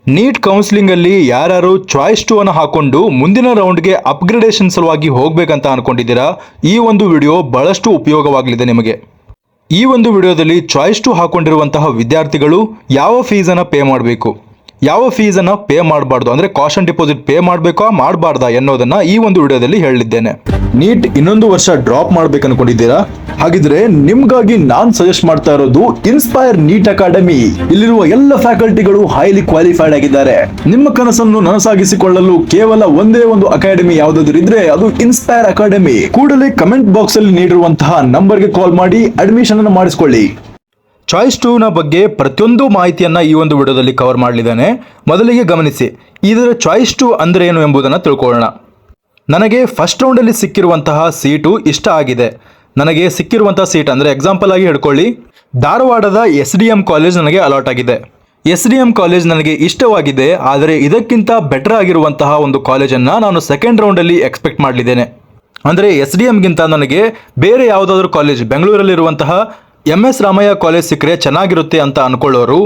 NEET counselling ಅಲ್ಲಿ ಯಾರು choice 2 ಅನ್ನು ಹಾಕೊಂಡು ಮುಂದಿನ ರೌಂಡ್ಗೆ ಅಪ್ಗ್ರೇಡೇಷನ್ ಸಲುವಾಗಿ ಹೋಗ್ಬೇಕಂತ ಅನ್ಕೊಂಡಿದ್ದೀರಾ, ಈ ಒಂದು ವಿಡಿಯೋ ಬಹಳಷ್ಟು ಉಪಯೋಗವಾಗಲಿದೆ ನಿಮಗೆ. ಈ ಒಂದು ವಿಡಿಯೋದಲ್ಲಿ ಚಾಯ್ಸ್ 2 ಹಾಕೊಂಡಿರುವಂತಹ ವಿದ್ಯಾರ್ಥಿಗಳು ಯಾವ ಫೀಸನ್ನು ಪೇ ಮಾಡಬೇಕು, ಯಾವ ಫೀಸನ್ನು ಪೇ ಮಾಡಬಾರ್ದು, ಅಂದರೆ ಕಾಷನ್ ಡಿಪಾಸಿಟ್ ಪೇ ಮಾಡಬೇಕಾ ಮಾಡಬಾರ್ದಾ ಎನ್ನೋದನ್ನ ಈ ಒಂದು ವಿಡಿಯೋದಲ್ಲಿ ಹೇಳಲಿದ್ದೇನೆ. ನೀಟ್ ಇನ್ನೊಂದು ವರ್ಷ ಡ್ರಾಪ್ ಮಾಡ್ಬೇಕು ಅನ್ಕೊಂಡಿದ್ದೀರಾ? ಹಾಗಿದ್ರೆ ನಿಮ್ಗಾಗಿ ನಾನ್ ಸಜೆಸ್ಟ್ ಮಾಡ್ತಾ ಇರೋದು ಇನ್ಸ್ಪೈರ್ ನೀಟ್ ಅಕಾಡೆಮಿ. ಇಲ್ಲಿರುವ ಎಲ್ಲ ಫ್ಯಾಕಲ್ಟಿಗಳು ಹೈಲಿ ಕ್ವಾಲಿಫೈಡ್ ಆಗಿದ್ದಾರೆ. ನಿಮ್ಮ ಕನಸನ್ನು ನನಸಾಗಿಸಿಕೊಳ್ಳಲು ಕೇವಲ ಒಂದೇ ಒಂದು ಅಕಾಡೆಮಿ ಯಾವುದಾದ್ರೂ ಇದ್ರೆ ಅದು ಇನ್ಸ್ಪೈರ್ ಅಕಾಡೆಮಿ. ಕೂಡಲೇ ಕಮೆಂಟ್ ಬಾಕ್ಸ್ ಅಲ್ಲಿ ನೀಡಿರುವಂತಹ ನಂಬರ್ಗೆ ಕಾಲ್ ಮಾಡಿ ಅಡ್ಮಿಷನ್ ಅನ್ನು ಮಾಡಿಸಿಕೊಳ್ಳಿ. ಚಾಯ್ಸ್ 2 ನ ಬಗ್ಗೆ ಪ್ರತಿಯೊಂದು ಮಾಹಿತಿಯನ್ನ ಈ ಒಂದು ವಿಡಿಯೋದಲ್ಲಿ ಕವರ್ ಮಾಡಲಿದ್ದೇನೆ. ಮೊದಲಿಗೆ ಗಮನಿಸಿ, ಇದರ ಚಾಯ್ಸ್ 2 ಅಂದ್ರೆ ಏನು ಎಂಬುದನ್ನು ತಿಳ್ಕೊಳ್ಳೋಣ. ನನಗೆ ಫಸ್ಟ್ ರೌಂಡ್ ಅಲ್ಲಿ ಸಿಕ್ಕಿರುವಂತಹ ಸೀಟು ಇಷ್ಟ ಆಗಿದೆ. ನನಗೆ ಸಿಕ್ಕಿರುವಂತಹ ಸೀಟ್ ಅಂದ್ರೆ ಎಕ್ಸಾಂಪಲ್ ಆಗಿ ಹೇಳ್ಕೊಳ್ಳಿ, ಧಾರವಾಡದ SDM ಕಾಲೇಜ್ ನನಗೆ ಅಲಾಟ್ ಆಗಿದೆ. SDM ಕಾಲೇಜ್ ನನಗೆ ಇಷ್ಟವಾಗಿದೆ, ಆದರೆ ಇದಕ್ಕಿಂತ ಬೆಟರ್ ಆಗಿರುವಂತಹ ಒಂದು ಕಾಲೇಜನ್ನು ನಾನು ಸೆಕೆಂಡ್ ರೌಂಡಲ್ಲಿ ಎಕ್ಸ್ಪೆಕ್ಟ್ ಮಾಡಲಿದ್ದೇನೆ. ಅಂದರೆ SDMಗಿಂತ ನನಗೆ ಬೇರೆ ಯಾವುದಾದ್ರೂ ಕಾಲೇಜ್, ಬೆಂಗಳೂರಲ್ಲಿರುವಂತಹ MS ರಾಮಯ್ಯ ಕಾಲೇಜ್ ಸಿಕ್ಕರೆ ಚೆನ್ನಾಗಿರುತ್ತೆ ಅಂತ ಅನ್ಕೊಳ್ಳೋರು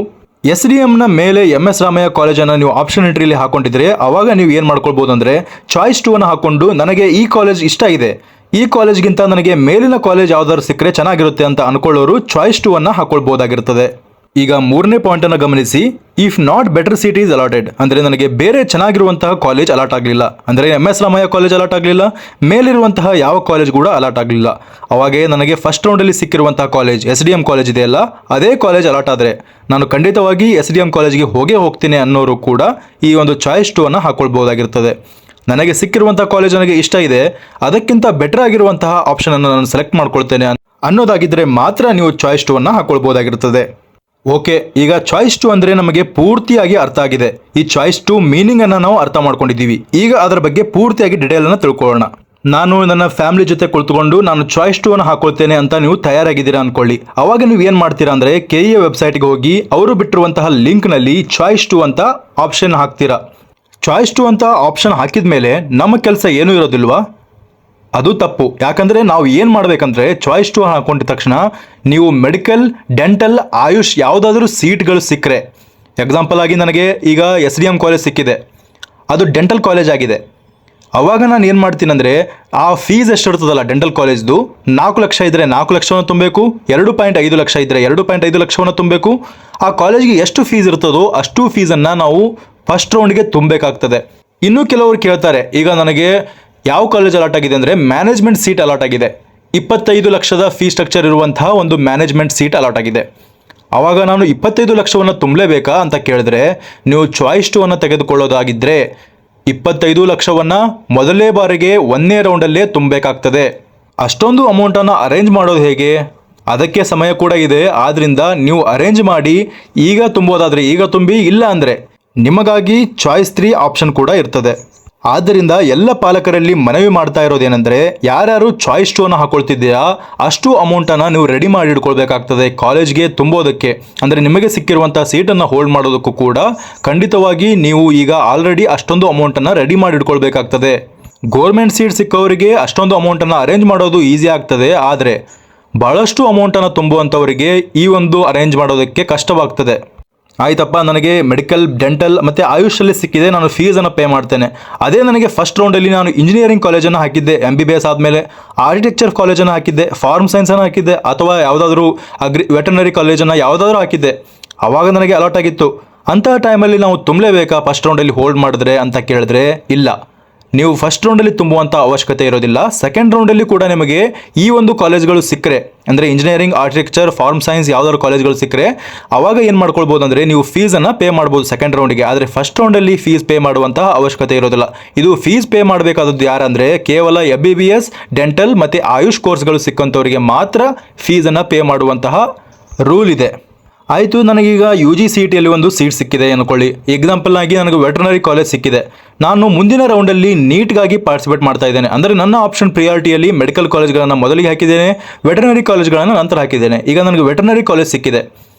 SDMನ ಮೇಲೆ MS ರಾಮಯ್ಯ ಕಾಲೇಜನ್ನು ನೀವು ಆಪ್ಷನ್ ಎಂಟ್ರಿಲಿ ಹಾಕೊಂಡಿದ್ರೆ ಅವಾಗ ನೀವು ಏನು ಮಾಡ್ಕೊಳ್ಬೋದು ಅಂದರೆ ಚಾಯ್ಸ್ 2 ಅನ್ನು ಹಾಕೊಂಡು ನನಗೆ ಈ ಕಾಲೇಜ್ ಇಷ್ಟ ಇದೆ, ಈ ಕಾಲೇಜ್ಗಿಂತ ನನಗೆ ಮೇಲಿನ ಕಾಲೇಜ್ ಯಾವ್ದಾದ್ರು ಸಿಕ್ಕರೆ ಚೆನ್ನಾಗಿರುತ್ತೆ ಅಂತ ಅನ್ಕೊಳ್ಳೋರು ಚಾಯ್ಸ್ 2 ಅನ್ನು ಹಾಕೊಳ್ಬೋದಾಗಿರ್ತದೆ. ಈಗ ಮೂರನೇ ಪಾಯಿಂಟ್ ಅನ್ನು ಗಮನಿಸಿ, if not better seat is allotted, ಅಂದರೆ ನನಗೆ ಬೇರೆ ಚೆನ್ನಾಗಿರುವಂತಹ ಕಾಲೇಜ್ ಅಲಾಟ್ ಆಗಲಿಲ್ಲ, ಅಂದರೆ MS ರಾಮಯ್ಯ ಕಾಲೇಜ್ ಅಲಾಟ್ ಆಗಲಿಲ್ಲ, ಮೇಲಿರುವಂತಹ ಯಾವ ಕಾಲೇಜ್ ಕೂಡ ಅಲಾಟ್ ಆಗಲಿಲ್ಲ, ಅವಾಗೇ ನನಗೆ ಫಸ್ಟ್ ರೌಂಡಲ್ಲಿ ಸಿಕ್ಕಿರುವಂತಹ ಕಾಲೇಜ್ SDM ಕಾಲೇಜ್ ಇದೆಯಲ್ಲ ಅದೇ ಕಾಲೇಜ್ ಅಲಾಟ್ ಆದರೆ ನಾನು ಖಂಡಿತವಾಗಿ SDM ಕಾಲೇಜ್ಗೆ ಹೋಗ್ತೀನಿ ಅನ್ನೋರು ಕೂಡ ಈ ಒಂದು ಚಾಯ್ಸ್ 2 ಅನ್ನು ಹಾಕೊಳ್ಬಹುದಾಗಿರ್ತದೆ. ನನಗೆ ಸಿಕ್ಕಿರುವಂಥ ಕಾಲೇಜ್ ನನಗೆ ಇಷ್ಟ ಇದೆ, ಅದಕ್ಕಿಂತ ಬೆಟರ್ ಆಗಿರುವಂತಹ ಆಪ್ಷನನ್ನು ನಾನು ಸೆಲೆಕ್ಟ್ ಮಾಡ್ಕೊಳ್ತೇನೆ ಅನ್ನೋದಾಗಿದ್ದರೆ ಮಾತ್ರ ನೀವು ಚಾಯ್ಸ್ 2 ಅನ್ನು ಹಾಕೊಳ್ಬಹುದಾಗಿರ್ತದೆ. ಓಕೆ, ಈಗ ಚಾಯ್ಸ್ 2 ಅಂದರೆ ನಮಗೆ ಪೂರ್ತಿಯಾಗಿ ಅರ್ಥ ಆಗಿದೆ. ಈ ಚಾಯ್ಸ್ 2 ಮೀನಿಂಗ್ ಅನ್ನು ನಾವು ಅರ್ಥ ಮಾಡ್ಕೊಂಡಿದ್ದೀವಿ. ಈಗ ಅದರ ಬಗ್ಗೆ ಪೂರ್ತಿಯಾಗಿ ಡಿಟೇಲ್ ಅನ್ನು ತಿಳ್ಕೊಳ್ಳೋಣ. ನಾನು ನನ್ನ ಫ್ಯಾಮಿಲಿ ಜೊತೆ ಕುಳಿತುಕೊಂಡು ನಾನು ಚಾಯ್ಸ್ 2 ಅನ್ನು ಹಾಕೊಳ್ತೇನೆ ಅಂತ ನೀವು ತಯಾರಾಗಿದ್ದೀರಾ ಅನ್ಕೊಳ್ಳಿ. ಅವಾಗ ನೀವು ಏನು ಮಾಡ್ತೀರಾ ಅಂದರೆ KEA ವೆಬ್ಸೈಟ್ಗೆ ಹೋಗಿ ಅವರು ಬಿಟ್ಟಿರುವಂತಹ ಲಿಂಕ್ನಲ್ಲಿ ಚಾಯ್ಸ್ 2 ಅಂತ ಆಪ್ಷನ್ ಹಾಕ್ತೀರಾ. ಚಾಯ್ಸ್ 2 ಅಂತ ಆಪ್ಷನ್ ಹಾಕಿದ ಮೇಲೆ ನಮ್ಮ ಕೆಲಸ ಏನೂ ಇರೋದಿಲ್ವಾ? ಅದು ತಪ್ಪು. ಯಾಕಂದರೆ ನಾವು ಏನು ಮಾಡಬೇಕಂದ್ರೆ ಚಾಯ್ಸ್ 2 ಹಾಕೊಂಡಿದ ತಕ್ಷಣ ನೀವು ಮೆಡಿಕಲ್, ಡೆಂಟಲ್, ಆಯುಷ್ ಯಾವುದಾದ್ರೂ ಸೀಟ್ಗಳು ಸಿಕ್ಕರೆ, ಎಕ್ಸಾಂಪಲ್ ಆಗಿ ನನಗೆ ಈಗ SDM ಕಾಲೇಜ್ ಸಿಕ್ಕಿದೆ, ಅದು ಡೆಂಟಲ್ ಕಾಲೇಜ್ ಆಗಿದೆ, ಅವಾಗ ನಾನು ಏನು ಮಾಡ್ತೀನಿ ಅಂದರೆ ಆ ಫೀಸ್ ಎಷ್ಟು ಇರ್ತದಲ್ಲ ಡೆಂಟಲ್ ಕಾಲೇಜ್ದು, 4 ಲಕ್ಷ ಇದ್ದರೆ 4 ಲಕ್ಷವನ್ನು ತುಂಬಬೇಕು, 2.5 ಲಕ್ಷ ಇದ್ದರೆ 2.5 ಲಕ್ಷವನ್ನು ತುಂಬಬೇಕು. ಆ ಕಾಲೇಜ್ಗೆ ಎಷ್ಟು ಫೀಸ್ ಇರ್ತದೋ ಅಷ್ಟು ಫೀಸನ್ನು ನಾವು ಫಸ್ಟ್ ರೌಂಡ್ಗೆ ತುಂಬಬೇಕಾಗ್ತದೆ. ಇನ್ನೂ ಕೆಲವರು ಕೇಳ್ತಾರೆ, ಈಗ ನನಗೆ ಯಾವ ಕಾಲೇಜ್ ಅಲಾಟ್ ಆಗಿದೆ ಅಂದರೆ ಮ್ಯಾನೇಜ್ಮೆಂಟ್ ಸೀಟ್ ಅಲಾಟ್ ಆಗಿದೆ, 25 ಲಕ್ಷದ ಫೀ ಸ್ಟ್ರಕ್ಚರ್ ಇರುವಂತಹ ಒಂದು ಮ್ಯಾನೇಜ್ಮೆಂಟ್ ಸೀಟ್ ಅಲಾಟ್ ಆಗಿದೆ, ಆವಾಗ ನಾನು 25 ಲಕ್ಷವನ್ನು ತುಂಬಲೇಬೇಕಾ ಅಂತ ಕೇಳಿದ್ರೆ ನೀವು ಚಾಯ್ಸ್ 2 ಅನ್ನು ತೆಗೆದುಕೊಳ್ಳೋದಾಗಿದ್ದರೆ 25 ಲಕ್ಷವನ್ನು ಮೊದಲನೇ ಬಾರಿಗೆ ಒಂದನೇ ರೌಂಡಲ್ಲೇ ತುಂಬಬೇಕಾಗ್ತದೆ. ಅಷ್ಟೊಂದು ಅಮೌಂಟನ್ನು ಅರೇಂಜ್ ಮಾಡೋದು ಹೇಗೆ? ಅದಕ್ಕೆ ಸಮಯ ಕೂಡ ಇದೆ. ಆದ್ದರಿಂದ ನೀವು ಅರೇಂಜ್ ಮಾಡಿ ಈಗ ತುಂಬೋದಾದರೆ ಈಗ ತುಂಬಿ, ಇಲ್ಲ ಅಂದರೆ ನಿಮಗಾಗಿ ಚಾಯ್ಸ್ 3 ಆಪ್ಷನ್ ಕೂಡ ಇರ್ತದೆ. ಆದ್ದರಿಂದ ಎಲ್ಲ ಪಾಲಕರಲ್ಲಿ ಮನವಿ ಮಾಡ್ತಾ ಇರೋದೇನೆಂದರೆ ಯಾರ್ಯಾರು ಚಾಯ್ಸ್ 2 ಅನ್ನು ಹಾಕೊಳ್ತಿದ್ದೀರಾ ಅಷ್ಟು ಅಮೌಂಟನ್ನು ನೀವು ರೆಡಿ ಮಾಡಿ ಇಟ್ಕೊಳ್ಬೇಕಾಗ್ತದೆ ಕಾಲೇಜ್ಗೆ ತುಂಬೋದಕ್ಕೆ. ಅಂದರೆ ನಿಮಗೆ ಸಿಕ್ಕಿರುವಂಥ ಸೀಟನ್ನು ಹೋಲ್ಡ್ ಮಾಡೋದಕ್ಕೂ ಕೂಡ ಖಂಡಿತವಾಗಿ ನೀವು ಈಗ ಆಲ್ರೆಡಿ ಅಷ್ಟೊಂದು ಅಮೌಂಟನ್ನು ರೆಡಿ ಮಾಡಿ ಇಟ್ಕೊಳ್ಬೇಕಾಗ್ತದೆ. ಗೋರ್ಮೆಂಟ್ ಸೀಟ್ ಸಿಕ್ಕವರಿಗೆ ಅಷ್ಟೊಂದು ಅಮೌಂಟನ್ನು ಅರೇಂಜ್ ಮಾಡೋದು ಈಸಿ ಆಗ್ತದೆ, ಆದರೆ ಭಾಳಷ್ಟು ಅಮೌಂಟನ್ನು ತುಂಬುವಂಥವರಿಗೆ ಈ ಒಂದು ಅರೇಂಜ್ ಮಾಡೋದಕ್ಕೆ ಕಷ್ಟವಾಗ್ತದೆ. ಆಯ್ತಪ್ಪ, ನನಗೆ ಮೆಡಿಕಲ್, ಡೆಂಟಲ್ ಮತ್ತು ಆಯುಷಲ್ಲಿ ಸಿಕ್ಕಿದೆ, ನಾನು ಫೀಸನ್ನು ಪೇ ಮಾಡ್ತೇನೆ. ಅದೇ ನನಗೆ ಫಸ್ಟ್ ರೌಂಡಲ್ಲಿ ನಾನು ಇಂಜಿನಿಯರಿಂಗ್ ಕಾಲೇಜನ್ನು ಹಾಕಿದ್ದೆ, MBBS ಆದಮೇಲೆ ಆರ್ಕಿಟೆಕ್ಚರ್ ಕಾಲೇಜನ್ನು ಹಾಕಿದ್ದೆ, ಫಾರ್ಮ್ ಸೈನ್ಸನ್ನು ಹಾಕಿದ್ದೆ, ಅಥವಾ ಯಾವುದಾದ್ರೂ ವೆಟರ್ನರಿ ಕಾಲೇಜನ್ನು ಯಾವುದಾದ್ರೂ ಹಾಕಿದ್ದೆ, ಆವಾಗ ನನಗೆ ಅಲಾಟ್ ಆಗಿತ್ತು. ಅಂತಹ ಟೈಮಲ್ಲಿ ನಾವು ತುಂಬಲೇಬೇಕಾ ಫಸ್ಟ್ ರೌಂಡಲ್ಲಿ ಹೋಲ್ಡ್ ಮಾಡಿದ್ರೆ ಅಂತ ಕೇಳಿದ್ರೆ ಇಲ್ಲ, ನೀವು ಫಸ್ಟ್ ರೌಂಡಲ್ಲಿ ತುಂಬುವಂಥ ಅವಶ್ಯಕತೆ ಇರೋದಿಲ್ಲ. ಸೆಕೆಂಡ್ ರೌಂಡಲ್ಲಿ ಕೂಡ ನಿಮಗೆ ಈ ಒಂದು ಕಾಲೇಜ್ಗಳು ಸಿಕ್ಕರೆ, ಅಂದರೆ ಇಂಜಿನಿಯರಿಂಗ್, ಆರ್ಕಿಟೆಕ್ಚರ್, ಫಾರ್ಮ್ ಸೈನ್ಸ್ ಯಾವುದಾದ್ರು ಕಾಲೇಜ್ಗಳು ಸಿಕ್ಕರೆ ಅವಾಗ ಏನು ಮಾಡ್ಕೊಳ್ಬೋದು ಅಂದರೆ ನೀವು ಫೀಸನ್ನು ಪೇ ಮಾಡ್ಬೋದು ಸೆಕೆಂಡ್ ರೌಂಡ್ಗೆ. ಆದರೆ ಫಸ್ಟ್ ರೌಂಡಲ್ಲಿ ಫೀಸ್ ಪೇ ಮಾಡುವಂತಹ ಅವಶ್ಯಕತೆ ಇರೋದಿಲ್ಲ. ಇದು ಫೀಸ್ ಪೇ ಮಾಡಬೇಕಾದದ್ದು ಯಾರಂದರೆ ಕೇವಲ MBBS, ಡೆಂಟಲ್ ಮತ್ತು ಆಯುಷ್ ಕೋರ್ಸ್ಗಳು ಸಿಕ್ಕಂಥವರಿಗೆ ಮಾತ್ರ ಫೀಸನ್ನು ಪೇ ಮಾಡುವಂತಹ ರೂಲ್ ಇದೆ. ಆಯಿತು, ನನಗೀಗ UGCET ಒಂದು ಸೀಟ್ ಸಿಕ್ಕಿದೆ ಅಂದ್ಕೊಳ್ಳಿ. ಎಕ್ಸಾಂಪಲ್ ಆಗಿ ನನಗೆ ವೆಟರ್ನರಿ ಕಾಲೇಜ್ ಸಿಕ್ಕಿದೆ. ನಾನು ಮುಂದಿನ ರೌಂಡಲ್ಲಿ ನೀಟ್ಗಾಗಿ ಪಾರ್ಟಿಸಿಪೇಟ್ ಮಾಡ್ತಾ ಇದ್ದೇನೆ. ಅಂದರೆ ನನ್ನ ಆಪ್ಷನ್ ಪ್ರಿಯಾರಿಟಿಯಲ್ಲಿ ಮೆಡಿಕಲ್ ಕಾಲೇಜ್ಗಳನ್ನು ಮೊದಲಿಗೆ ಹಾಕಿದ್ದೇನೆ, ವೆಟರ್ನರಿ ಕಾಲೇಜ್ಗಳನ್ನು ನಂತರ ಹಾಕಿದ್ದೇನೆ. ಈಗ ನನಗೆ ವೆಟರ್ನರಿ ಕಾಲೇಜ್ ಸಿಕ್ಕಿದೆ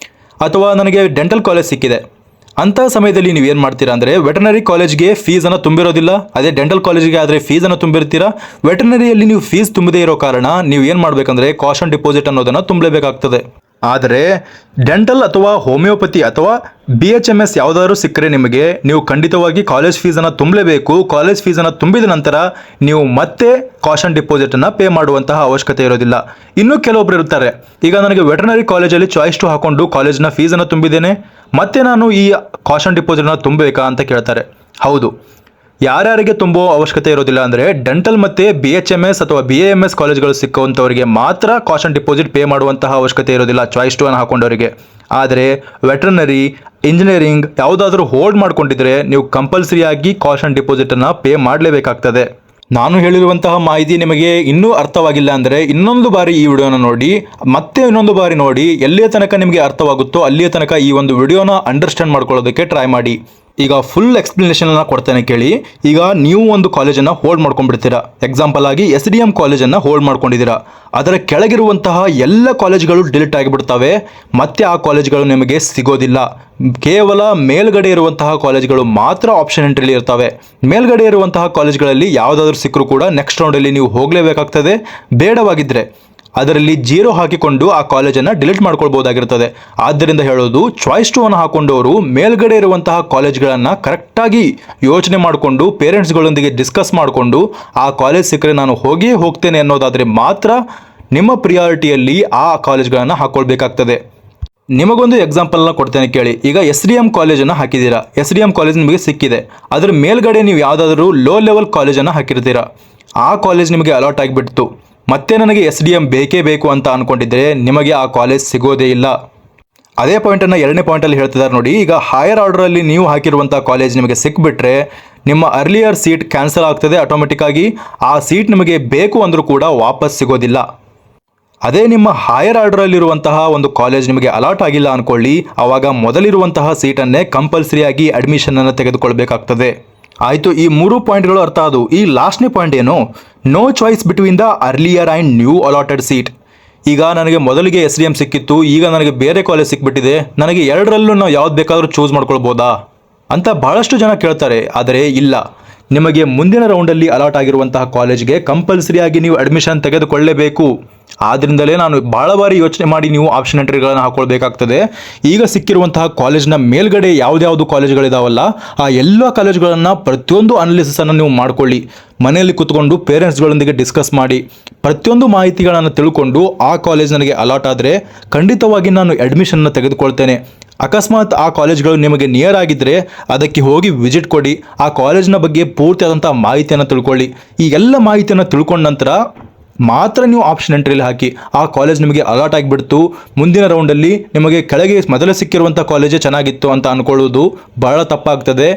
ಅಥವಾ ನನಗೆ ಡೆಂಟಲ್ ಕಾಲೇಜ್ ಸಿಕ್ಕಿದೆ. ಅಂಥ ಸಮಯದಲ್ಲಿ ನೀವು ಏನು ಮಾಡ್ತೀರಾ ಅಂದರೆ ವೆಟರ್ನರಿ ಕಾಲೇಜ್ಗೆ ಫೀಸನ್ನು ತುಂಬಿರೋದಿಲ್ಲ, ಅದೇ ಡೆಂಟಲ್ ಕಾಲೇಜಿಗೆ ಆದರೆ ಫೀಸನ್ನು ತುಂಬಿರ್ತೀರಾ. ವೆಟರ್ನರಿಯಲ್ಲಿ ನೀವು ಫೀಸ್ ತುಂಬದೇ ಇರೋ ಕಾರಣ ನೀವು ಏನು ಮಾಡಬೇಕಂದ್ರೆ ಕಾಷನ್ ಡಿಪಾಸಿಟ್ ಅನ್ನೋದನ್ನು ತುಂಬಲೇಬೇಕಾಗ್ತದೆ. ಆದರೆ ಡೆಂಟಲ್ ಅಥವಾ ಹೋಮಿಯೋಪತಿ ಅಥವಾ BHMS ಯಾವುದಾದ್ರೂ ಸಿಕ್ಕರೆ ನಿಮಗೆ ನೀವು ಖಂಡಿತವಾಗಿ ಕಾಲೇಜ್ ಫೀಸನ್ನು ತುಂಬಲೇಬೇಕು. ಕಾಲೇಜ್ ಫೀಸನ್ನು ತುಂಬಿದ ನಂತರ ನೀವು ಮತ್ತೆ ಕಾಷನ್ ಡಿಪಾಸಿಟನ್ನು ಪೇ ಮಾಡುವಂತಹ ಅವಶ್ಯಕತೆ ಇರೋದಿಲ್ಲ. ಇನ್ನೂ ಕೆಲವೊಬ್ರು ಇರ್ತಾರೆ, ಈಗ ನನಗೆ ವೆಟರ್ನರಿ ಕಾಲೇಜಲ್ಲಿ ಚಾಯ್ಸ್ 2 ಹಾಕೊಂಡು ಕಾಲೇಜ್ನ ಫೀಸನ್ನು ತುಂಬಿದ್ದೇನೆ, ಮತ್ತೆ ನಾನು ಈ ಕಾಷನ್ ಡಿಪಾಸಿಟನ್ನು ತುಂಬಬೇಕಾ ಅಂತ ಕೇಳ್ತಾರೆ. ಹೌದು, ಯಾರ್ಯಾರಿಗೆ ತುಂಬೋ ಅವಶ್ಯಕತೆ ಇರೋದಿಲ್ಲ ಅಂದರೆ ಡೆಂಟಲ್ ಮತ್ತು BHMS ಅಥವಾ BAMS ಕಾಲೇಜ್ಗಳು ಸಿಕ್ಕುವಂಥವರಿಗೆ ಮಾತ್ರ ಕಾಷನ್ ಡಿಪಾಸಿಟ್ ಪೇ ಮಾಡುವಂತಹ ಅವಶ್ಯಕತೆ ಇರೋದಿಲ್ಲ ಚಾಯ್ಸ್ 2 ಅನ್ನು ಹಾಕೊಂಡವರಿಗೆ. ಆದರೆ ವೆಟರ್ನರಿ, ಇಂಜಿನಿಯರಿಂಗ್ ಯಾವುದಾದ್ರೂ ಹೋಲ್ಡ್ ಮಾಡ್ಕೊಂಡಿದ್ರೆ ನೀವು ಕಂಪಲ್ಸರಿಯಾಗಿ ಕಾಷನ್ ಡಿಪಾಸಿಟನ್ನು ಪೇ ಮಾಡಲೇಬೇಕಾಗ್ತದೆ. ನಾನು ಹೇಳಿರುವಂತಹ ಮಾಹಿತಿ ನಿಮಗೆ ಇನ್ನೂ ಅರ್ಥವಾಗಿಲ್ಲ ಅಂದರೆ ಇನ್ನೊಂದು ಬಾರಿ ಈ ವಿಡಿಯೋನ ನೋಡಿ, ಮತ್ತೆ ಇನ್ನೊಂದು ಬಾರಿ ನೋಡಿ, ಎಲ್ಲಿಯ ತನಕ ನಿಮಗೆ ಅರ್ಥವಾಗುತ್ತೋ ಅಲ್ಲಿಯ ತನಕ ಈ ಒಂದು ವಿಡಿಯೋನ ಅಂಡರ್ಸ್ಟ್ಯಾಂಡ್ ಮಾಡ್ಕೊಳ್ಳೋದಕ್ಕೆ ಟ್ರೈ ಮಾಡಿ. ಈಗ ಫುಲ್ ಎಕ್ಸ್ಪ್ಲನೇಷನನ್ನು ಕೊಡ್ತೇನೆ ಕೇಳಿ. ಈಗ ನೀವು ಒಂದು ಕಾಲೇಜನ್ನು ಹೋಲ್ಡ್ ಮಾಡ್ಕೊಂಡ್ಬಿಡ್ತೀರಾ. ಎಕ್ಸಾಂಪಲ್ ಆಗಿ SDM ಕಾಲೇಜನ್ನು ಹೋಲ್ಡ್ ಮಾಡ್ಕೊಂಡಿದ್ದೀರಾ. ಅದರ ಕೆಳಗಿರುವಂತಹ ಎಲ್ಲ ಕಾಲೇಜ್ಗಳು ಡಿಲೀಟ್ ಆಗಿಬಿಡ್ತವೆ, ಮತ್ತೆ ಆ ಕಾಲೇಜ್ಗಳು ನಿಮಗೆ ಸಿಗೋದಿಲ್ಲ. ಕೇವಲ ಮೇಲ್ಗಡೆ ಇರುವಂತಹ ಕಾಲೇಜ್ಗಳು ಮಾತ್ರ ಆಪ್ಷನ್ ಎಂಟ್ರಿಲಿ ಇರ್ತವೆ. ಮೇಲ್ಗಡೆ ಇರುವಂತಹ ಕಾಲೇಜ್ಗಳಲ್ಲಿ ಯಾವುದಾದ್ರೂ ಸಿಕ್ಕರೂ ಕೂಡ ನೆಕ್ಸ್ಟ್ ರೌಂಡಲ್ಲಿ ನೀವು ಹೋಗಲೇಬೇಕಾಗ್ತದೆ. ಬೇಡವಾಗಿದ್ದರೆ ಅದರಲ್ಲಿ 0 ಹಾಕಿಕೊಂಡು ಆ ಕಾಲೇಜನ್ನು ಡಿಲೀಟ್ ಮಾಡ್ಕೊಳ್ಬೋದಾಗಿರ್ತದೆ. ಆದ್ದರಿಂದ ಹೇಳೋದು, ಚಾಯ್ಸ್ 2 ಅನ್ನು ಹಾಕೊಂಡವರು ಮೇಲ್ಗಡೆ ಇರುವಂತಹ ಕಾಲೇಜ್ಗಳನ್ನು ಕರೆಕ್ಟಾಗಿ ಯೋಚನೆ ಮಾಡಿಕೊಂಡು ಪೇರೆಂಟ್ಸ್ಗಳೊಂದಿಗೆ ಡಿಸ್ಕಸ್ ಮಾಡಿಕೊಂಡು ಆ ಕಾಲೇಜ್ ಸಿಕ್ಕರೆ ನಾನು ಹೋಗ್ತೇನೆ ಅನ್ನೋದಾದರೆ ಮಾತ್ರ ನಿಮ್ಮ ಪ್ರಿಯಾರಿಟಿಯಲ್ಲಿ ಆ ಕಾಲೇಜ್ಗಳನ್ನು ಹಾಕ್ಕೊಳ್ಬೇಕಾಗ್ತದೆ. ನಿಮಗೊಂದು ಎಕ್ಸಾಂಪಲ್ನ ಕೊಡ್ತೇನೆ ಕೇಳಿ. ಈಗ SDM ಕಾಲೇಜನ್ನು ಹಾಕಿದ್ದೀರಾ, SDM ಕಾಲೇಜ್ ನಿಮಗೆ ಸಿಕ್ಕಿದೆ. ಅದರ ಮೇಲ್ಗಡೆ ನೀವು ಯಾವುದಾದ್ರೂ ಲೋ ಲೆವೆಲ್ ಕಾಲೇಜನ್ನು ಹಾಕಿರ್ತೀರಾ. ಆ ಕಾಲೇಜ್ ನಿಮಗೆ ಅಲಾಟ್ ಆಗಿಬಿಡ್ತು, ಮತ್ತೆ ನನಗೆ SDM ಬೇಕೇ ಬೇಕು ಅಂತ ಅಂದ್ಕೊಂಡಿದ್ದರೆ ನಿಮಗೆ ಆ ಕಾಲೇಜ್ ಸಿಗೋದೇ ಇಲ್ಲ. ಅದೇ ಪಾಯಿಂಟನ್ನು 2ನೇ ಪಾಯಿಂಟಲ್ಲಿ ಹೇಳ್ತಿದ್ದಾರೆ ನೋಡಿ. ಈಗ ಹೈಯರ್ ಆರ್ಡರಲ್ಲಿ ನೀವು ಹಾಕಿರುವಂಥ ಕಾಲೇಜ್ ನಿಮಗೆ ಸಿಕ್ಬಿಟ್ರೆ ನಿಮ್ಮ ಅರ್ಲಿಯರ್ ಸೀಟ್ ಕ್ಯಾನ್ಸಲ್ ಆಗ್ತದೆ ಆಟೋಮೆಟಿಕ್ಕಾಗಿ. ಆ ಸೀಟ್ ನಿಮಗೆ ಬೇಕು ಅಂದರೂ ಕೂಡ ವಾಪಸ್ ಸಿಗೋದಿಲ್ಲ. ಅದೇ ನಿಮ್ಮ ಹೈಯರ್ ಆರ್ಡರಲ್ಲಿರುವಂತಹ ಒಂದು ಕಾಲೇಜ್ ನಿಮಗೆ ಅಲಾಟ್ ಆಗಿಲ್ಲ ಅಂದ್ಕೊಳ್ಳಿ, ಆವಾಗ ಮೊದಲಿರುವಂತಹ ಸೀಟನ್ನೇ ಕಂಪಲ್ಸರಿಯಾಗಿ ಅಡ್ಮಿಷನನ್ನು ತೆಗೆದುಕೊಳ್ಬೇಕಾಗ್ತದೆ. ಆಯಿತು, ಈ 3 ಪಾಯಿಂಟ್ಗಳು ಅರ್ಥ ಆದವು. ಈ ಲಾಸ್ಟ್ನೇ ಪಾಯಿಂಟ್ ಏನು? No choice between the earlier and new allotted seat. ಈಗ ನನಗೆ ಮೊದಲಿಗೆ SDM ಸಿಕ್ಕಿತ್ತು, ಈಗ ನನಗೆ ಬೇರೆ ಕಾಲೇಜ್ ಸಿಕ್ಬಿಟ್ಟಿದೆ, ನನಗೆ ಎರಡರಲ್ಲೂ ನಾವು ಯಾವ್ದು ಬೇಕಾದರೂ ಚೂಸ್ ಮಾಡ್ಕೊಳ್ಬೋದಾ ಅಂತ ಬಹಳಷ್ಟು ಜನ ಕೇಳ್ತಾರೆ. ಆದರೆ ಇಲ್ಲ, ನಿಮಗೆ ಮುಂದಿನ ರೌಂಡಲ್ಲಿ ಅಲಾಟ್ ಆಗಿರುವಂತಹ ಕಾಲೇಜ್ಗೆ ಕಂಪಲ್ಸರಿಯಾಗಿ ನೀವು ಅಡ್ಮಿಷನ್ ತೆಗೆದುಕೊಳ್ಳಲೇಬೇಕು. ಆದ್ದರಿಂದಲೇ ನಾನು ಭಾಳ ಬಾರಿ ಯೋಚನೆ ಮಾಡಿ ನೀವು ಆಪ್ಷನ್ ಎಂಟ್ರಿಗಳನ್ನು ಹಾಕೊಳ್ಬೇಕಾಗ್ತದೆ. ಈಗ ಸಿಕ್ಕಿರುವಂತಹ ಕಾಲೇಜ್ನ ಮೇಲ್ಗಡೆ ಯಾವುದ್ಯಾವುದು ಕಾಲೇಜ್ಗಳಿದಾವಲ್ಲ, ಆ ಎಲ್ಲ ಕಾಲೇಜ್ಗಳನ್ನು ಪ್ರತಿಯೊಂದು ಅನಾಲಿಸಿಸನ್ನು ನೀವು ಮಾಡ್ಕೊಳ್ಳಿ. ಮನೆಯಲ್ಲಿ ಕೂತ್ಕೊಂಡು ಪೇರೆಂಟ್ಸ್ಗಳೊಂದಿಗೆ ಡಿಸ್ಕಸ್ ಮಾಡಿ ಪ್ರತಿಯೊಂದು ಮಾಹಿತಿಗಳನ್ನು ತಿಳ್ಕೊಂಡು ಆ ಕಾಲೇಜ್ ನನಗೆ ಅಲಾಟ್ ಆದರೆ ಖಂಡಿತವಾಗಿ ನಾನು ಅಡ್ಮಿಷನ್ನ ತೆಗೆದುಕೊಳ್ತೇನೆ. ಅಕಸ್ಮಾತ್ ಆ ಕಾಲೇಜ್ಗಳು ನಿಮಗೆ ನಿಯರ್ ಆಗಿದ್ದರೆ ಅದಕ್ಕೆ ಹೋಗಿ ವಿಸಿಟ್ ಕೊಡಿ, ಆ ಕಾಲೇಜ್ನ ಬಗ್ಗೆ ಪೂರ್ತಿಯಾದಂಥ ಮಾಹಿತಿಯನ್ನು ತಿಳ್ಕೊಳ್ಳಿ. ಈ ಎಲ್ಲ ಮಾಹಿತಿಯನ್ನು ತಿಳ್ಕೊಂಡ ನಂತರ ಮಾತ್ರ ನೀವು ಆಪ್ಷನ್ ಎಂಟ್ರಿಯಲ್ಲಿ ಹಾಕಿ. ಆ ಕಾಲೇಜ್ ನಿಮಗೆ ಅಲಾಟ್ ಆಗಿಬಿಡ್ತು, ಮುಂದಿನ ರೌಂಡಲ್ಲಿ ನಿಮಗೆ ಕೆಳಗೆ ಮೊದಲೇ ಸಿಕ್ಕಿರುವಂಥ ಕಾಲೇಜೇ ಚೆನ್ನಾಗಿತ್ತು ಅಂತ ಅಂದ್ಕೊಳ್ಳೋದು ಬಹಳ ತಪ್ಪಾಗ್ತದೆ.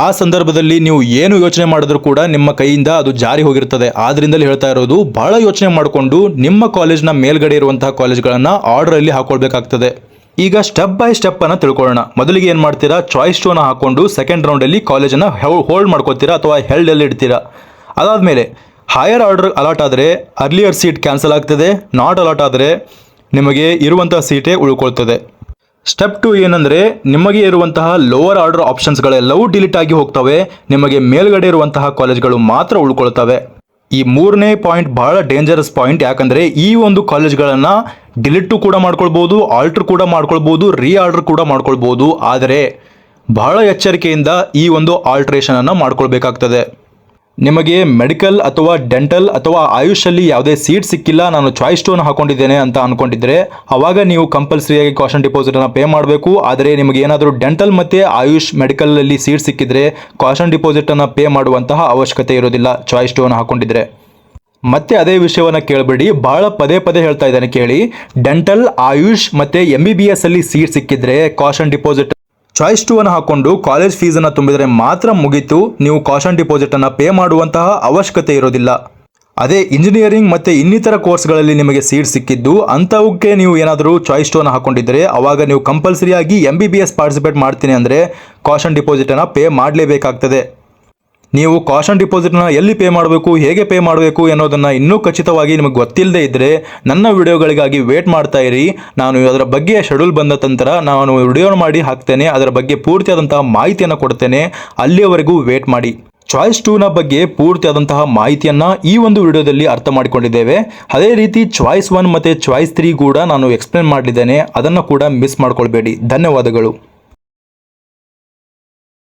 ಆ ಸಂದರ್ಭದಲ್ಲಿ ನೀವು ಏನು ಯೋಚನೆ ಮಾಡಿದ್ರೂ ಕೂಡ ನಿಮ್ಮ ಕೈಯಿಂದ ಅದು ಜಾರಿ ಹೋಗಿರ್ತದೆ. ಆದ್ದರಿಂದಲೇ ಹೇಳ್ತಾ ಇರೋದು, ಬಹಳ ಯೋಚನೆ ಮಾಡಿಕೊಂಡು ನಿಮ್ಮ ಕಾಲೇಜ್ನ ಮೇಲ್ಗಡೆ ಇರುವಂತಹ ಕಾಲೇಜ್ಗಳನ್ನು ಆರ್ಡರಲ್ಲಿ ಹಾಕೊಳ್ಬೇಕಾಗ್ತದೆ. ಈಗ ಸ್ಟೆಪ್ ಬೈ ಸ್ಟೆಪ್ ಅನ್ನು ತಿಳ್ಕೊಳ್ಳೋಣ. ಮೊದಲಿಗೆ ಏನು ಮಾಡ್ತೀರಾ, ಚಾಯ್ಸ್ 2 ಅನ್ನು ಹಾಕೊಂಡು ಸೆಕೆಂಡ್ ರೌಂಡಲ್ಲಿ ಕಾಲೇಜನ್ನು ಹೋಲ್ಡ್ ಮಾಡ್ಕೋತೀರಾ ಅಥವಾ ಹೆಲ್ಡಲ್ಲಿ ಇಡ್ತೀರಾ. ಅದಾದಮೇಲೆ ಹೈಯರ್ ಆರ್ಡರ್ ಅಲಾಟ್ ಆದರೆ ಅರ್ಲಿಯರ್ ಸೀಟ್ ಕ್ಯಾನ್ಸಲ್ ಆಗ್ತದೆ, ನಾಟ್ ಅಲಾಟ್ ಆದರೆ ನಿಮಗೆ ಇರುವಂಥ ಸೀಟೇ ಉಳ್ಕೊಳ್ತದೆ. ಸ್ಟೆಪ್ 2 ಏನಂದರೆ, ನಿಮಗೆ ಇರುವಂತಹ ಲೋವರ್ ಆರ್ಡರ್ ಆಪ್ಷನ್ಸ್ಗಳೆಲ್ಲವೂ ಡಿಲೀಟ್ ಆಗಿ ಹೋಗ್ತವೆ, ನಿಮಗೆ ಮೇಲ್ಗಡೆ ಇರುವಂತಹ ಕಾಲೇಜ್ಗಳು ಮಾತ್ರ ಉಳ್ಕೊಳ್ತವೆ. ಈ 3ನೇ ಪಾಯಿಂಟ್ ಬಹಳ ಡೇಂಜರಸ್ ಪಾಯಿಂಟ್. ಯಾಕಂದರೆ ಈ ಒಂದು ಕಾಲೇಜ್ಗಳನ್ನು ಡಿಲೀಟು ಕೂಡ ಮಾಡ್ಕೊಳ್ಬೋದು, ಆಲ್ಟ್ರ್ ಕೂಡ ಮಾಡ್ಕೊಳ್ಬೋದು, ಆರ್ಡರ್ ಕೂಡ ಮಾಡ್ಕೊಳ್ಬೋದು. ಆದರೆ ಬಹಳ ಎಚ್ಚರಿಕೆಯಿಂದ ಈ ಒಂದು ಆಲ್ಟ್ರೇಷನನ್ನು ಮಾಡ್ಕೊಳ್ಬೇಕಾಗ್ತದೆ. ನಿಮಗೆ ಮೆಡಿಕಲ್ ಅಥವಾ ಡೆಂಟಲ್ ಅಥವಾ ಆಯುಷಲ್ಲಿ ಯಾವುದೇ ಸೀಟ್ ಸಿಕ್ಕಿಲ್ಲ, ನಾನು ಚಾಯ್ಸ್ 2 ಹಾಕೊಂಡಿದ್ದೇನೆ ಅಂತ ಅಂದ್ಕೊಂಡಿದ್ರೆ ಆವಾಗ ನೀವು ಕಂಪಲ್ಸರಿಯಾಗಿ ಕಾಷನ್ ಡಿಪಾಸಿಟನ್ನು ಪೇ ಮಾಡಬೇಕು. ಆದರೆ ನಿಮಗೆ ಏನಾದರೂ ಡೆಂಟಲ್ ಮತ್ತು ಆಯುಷ್ ಮೆಡಿಕಲಲ್ಲಿ ಸೀಟ್ ಸಿಕ್ಕಿದ್ರೆ ಕಾಷನ್ ಡಿಪಾಸಿಟನ್ನು ಪೇ ಮಾಡುವಂತಹ ಅವಶ್ಯಕತೆ ಇರೋದಿಲ್ಲ ಚಾಯ್ಸ್ 2 ಹಾಕೊಂಡಿದ್ರೆ. ಮತ್ತೆ ಅದೇ ವಿಷಯವನ್ನು ಕೇಳಬೇಡಿ, ಬಹಳ ಪದೇ ಹೇಳ್ತಾ ಇದ್ದೇನೆ ಕೇಳಿ. ಡೆಂಟಲ್, ಆಯುಷ್ ಮತ್ತು MBBS ಅಲ್ಲಿ ಸೀಟ್ ಸಿಕ್ಕಿದ್ರೆ ಕಾಷನ್ ಡಿಪಾಸಿಟ್ ಚಾಯ್ಸ್ 2 ಅನ್ನು ಹಾಕೊಂಡು ಕಾಲೇಜ್ ಫೀಸನ್ನು ತುಂಬಿದರೆ ಮಾತ್ರ ಮುಗೀತು, ನೀವು ಕಾಷನ್ ಡಿಪಾಸಿಟನ್ನು ಪೇ ಮಾಡುವಂತಹ ಅವಶ್ಯಕತೆ ಇರೋದಿಲ್ಲ. ಅದೇ ಇಂಜಿನಿಯರಿಂಗ್ ಮತ್ತು ಇನ್ನಿತರ ಕೋರ್ಸ್ಗಳಲ್ಲಿ ನಿಮಗೆ ಸೀಟ್ ಸಿಕ್ಕಿದ್ದು ಅಂಥವಕ್ಕೆ ನೀವು ಏನಾದರೂ ಚಾಯ್ಸ್ 2 ಅನ್ನು ಹಾಕೊಂಡಿದ್ದರೆ ಆವಾಗ ನೀವು ಕಂಪಲ್ಸರಿಯಾಗಿ MBBS ಪಾರ್ಟಿಸಿಪೇಟ್ ಮಾಡ್ತೀನಿ ಅಂದರೆ ಕಾಷನ್ ಡಿಪಾಸಿಟನ್ನು ಪೇ ಮಾಡಲೇಬೇಕಾಗ್ತದೆ. ನೀವು ಕಾಷನ್ ಡಿಪಾಸಿಟ್ನ ಎಲ್ಲಿ ಪೇ ಮಾಡಬೇಕು, ಹೇಗೆ ಪೇ ಮಾಡಬೇಕು ಅನ್ನೋದನ್ನು ಇನ್ನೂ ಖಚಿತವಾಗಿ ನಿಮಗೆ ಗೊತ್ತಿಲ್ಲದೆ ಇದ್ದರೆ ನನ್ನ ವಿಡಿಯೋಗಳಿಗಾಗಿ ವೇಟ್ ಮಾಡ್ತಾ ಇರಿ. ನಾನು ಅದರ ಬಗ್ಗೆ ಶೆಡ್ಯೂಲ್ ಬಂದ ನಂತರ ನಾನು ವಿಡಿಯೋ ಮಾಡಿ ಹಾಕ್ತೇನೆ, ಅದರ ಬಗ್ಗೆ ಪೂರ್ತಿಯಾದಂತಹ ಮಾಹಿತಿಯನ್ನು ಕೊಡ್ತೇನೆ. ಅಲ್ಲಿಯವರೆಗೂ ವೇಟ್ ಮಾಡಿ. ಚಾಯ್ಸ್ 2ನ ಬಗ್ಗೆ ಪೂರ್ತಿಯಾದಂತಹ ಮಾಹಿತಿಯನ್ನ ಈ ಒಂದು ವಿಡಿಯೋದಲ್ಲಿ ಅರ್ಥ ಮಾಡಿಕೊಂಡಿದ್ದೇವೆ. ಅದೇ ರೀತಿ ಚಾಯ್ಸ್ 1 ಮತ್ತು ಚಾಯ್ಸ್ 3 ಕೂಡ ನಾನು ಎಕ್ಸ್ಪ್ಲೇನ್ ಮಾಡಲಿದ್ದೇನೆ, ಅದನ್ನು ಕೂಡ ಮಿಸ್ ಮಾಡ್ಕೊಳ್ಬೇಡಿ. ಧನ್ಯವಾದಗಳು.